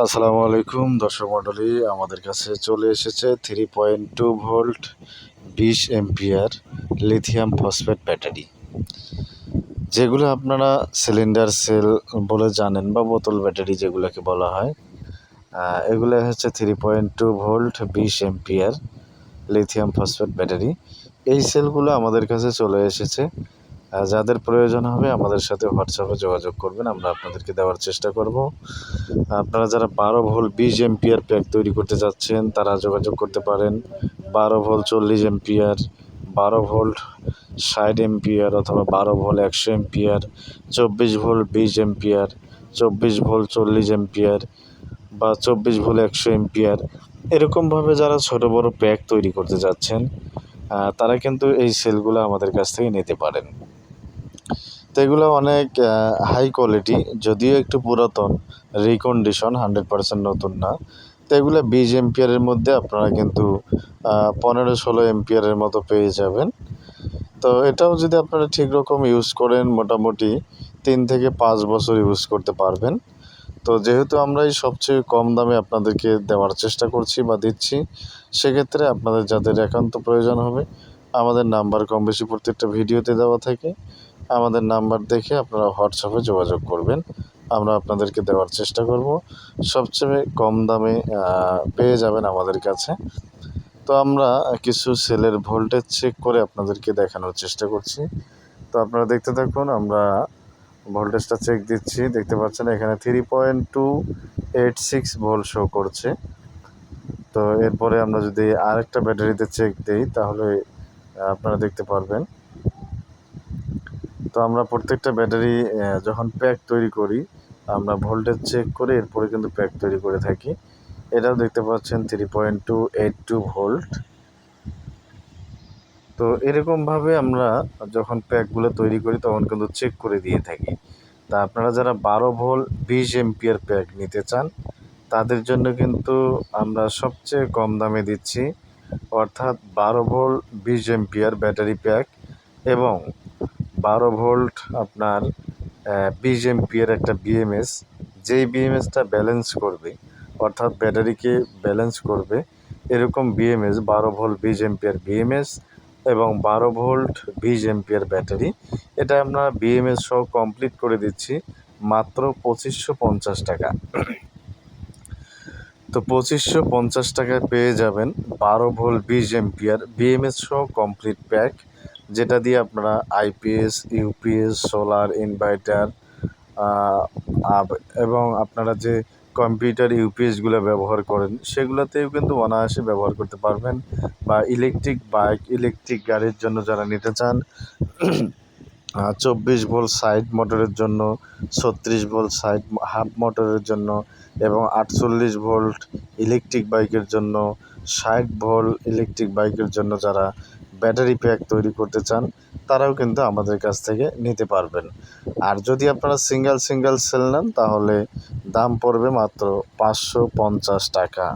আসসালামু আলাইকুম দর্শক মণ্ডলী, আমাদের কাছে চলে এসেছে 3.2 volt 20 ampere lithium phosphate battery, যেগুলো আপনারা সিলিন্ডার সেল বলে জানেন বা বোতল ব্যাটারি যেগুলোকে বলা হয়। এগুলো হচ্ছে 3.2 volt 20 ampere lithium phosphate battery. এই সেলগুলো আমাদের কাছে চলে এসেছে। যাদের প্রয়োজন হবে আমাদের সাথে হোয়াটসঅ্যাপে যোগাযোগ করবেন, আমরা আপনাদেরকে দেওয়ার চেষ্টা করব। আপনারা যারা 12 ভোল্ট 20 এম্পিয়ার প্যাক তৈরি করতে যাচ্ছেন তারা যোগাযোগ করতে পারেন। 12 ভোল্ট 40 এম্পিয়ার, 12 ভোল্ট 60 এম্পিয়ার অথবা 12 volt 100 ampere, 24 volt 20 ampere, 24 volt 40 ampere বা 24 ভোল্ট 100 এম্পিয়ার। এরকমভাবে যারা ছোট বড় প্যাক তৈরি করতে যাচ্ছেন তারা কিন্তু এই সেলগুলো আমাদের কাছ থেকে নিতে পারেন। তো এগুলো অনেক হাই কোয়ালিটি, যদিও একটু পুরাতন, রিকন্ডিশন, 100% নতুন না। তো এগুলো 20 এম্পিয়ারের মধ্যে আপনারা কিন্তু 15-16 এম্পিয়ারের মতো পেয়ে যাবেন। তো এটাও যদি আপনারা ঠিক রকম ইউজ করেন মোটামুটি 3 থেকে 5 বছর ইউজ করতে পারবেন। তো যেহেতু আমরা এই সবচেয়ে কম দামে আপনাদেরকে দেওয়ার চেষ্টা করছি বা দিচ্ছি, সেক্ষেত্রে আপনাদের যাদের একান্ত প্রয়োজন হবে আমাদের নাম্বার কম বেশি প্রত্যেকটা ভিডিওতে দেওয়া থাকে। আমাদের নাম্বার দেখে আপনারা হোয়াটসঅ্যাপে যোগাযোগ করবেন, আমরা আপনাদেরকে দেওয়ার চেষ্টা করব। সবচেয়ে কম দামে পেয়ে যাবেন আমাদের কাছে। তো আমরা কিছু সেলের ভোল্টেজ চেক করে আপনাদেরকে দেখানোর চেষ্টা করছি। তো আপনারা দেখতে থাকুন, আমরা ভোল্টেজটা চেক দিচ্ছি। দেখতে পাচ্ছেন এখানে 3.286 ভোল্ট শো করছে। তো এরপরে আমরা যদি আরেকটা ব্যাটারিতে চেক দিই তাহলে আপনারা দেখতে পারবেন। তো আমরা প্রত্যেকটা ব্যাটারি যখন প্যাক তৈরি করি আমরা ভোল্টেজ চেক করে এরপরে কিন্তু প্যাক তৈরি করে থাকি। এটাও দেখতে পাচ্ছেন 3.282 ভোল্ট। তো এরকমভাবে আমরা যখন প্যাকগুলো তৈরি করি তখন কিন্তু চেক করে দিয়ে থাকি। তা আপনারা যারা 12 ভোল্ট 20 এম্পিয়ার প্যাক নিতে চান তাদের জন্য কিন্তু আমরা সবচেয়ে কম দামে দিচ্ছি, অর্থাৎ 12 ভোল্ট 20 এম্পিয়ার ব্যাটারি প্যাক এবং 12 ভোল্ট আপনার 20 এম্পিয়ার একটা বিএমএস, যেই বিএমএসটা ব্যালেন্স করবে, অর্থাৎ ব্যাটারিকে ব্যালেন্স করবে, এরকম বিএমএস 12 ভোল্ট 20 এম্পিয়ার বিএমএস এবং 12 ভোল্ট 20 এম্পিয়ার ব্যাটারি, এটা আমরা বিএমএস সহ কমপ্লিট করে দিচ্ছি মাত্র 2550 টাকা। তো 2550 টাকায় পেয়ে যাবেন 12 ভোল্ট 20 এম্পিয়ার বিএমএস সহ কমপ্লিট প্যাক, যেটা দিয়ে আপনারা আইপিএস, ইউপিএস, সোলার, ইনভার্টার এবং আপনারা যে কম্পিউটার ইউপিএসগুলো ব্যবহার করেন সেগুলোতেও কিন্তু অনায়াসে ব্যবহার করতে পারবেন। বা ইলেকট্রিক বাইক, ইলেকট্রিক গাড়ির জন্য যারা নিতে চান 24 ভোল্ট সাইড মোটরের জন্য, 36 ভোল্ট সাইড হাফ মোটরের জন্য এবং 48 ভোল্ট ইলেকট্রিক বাইকের জন্য, 60 ভোল্ট ইলেকট্রিক বাইকের জন্য যারা ব্যাটারি প্যাক তৈরি করতে চান তারাও কিন্তু আমাদের কাছ থেকে নিতে পারবেন। আর যদি আপনারা সিঙ্গেল সেল নেন তাহলে দাম পড়বে মাত্র 550 টাকা।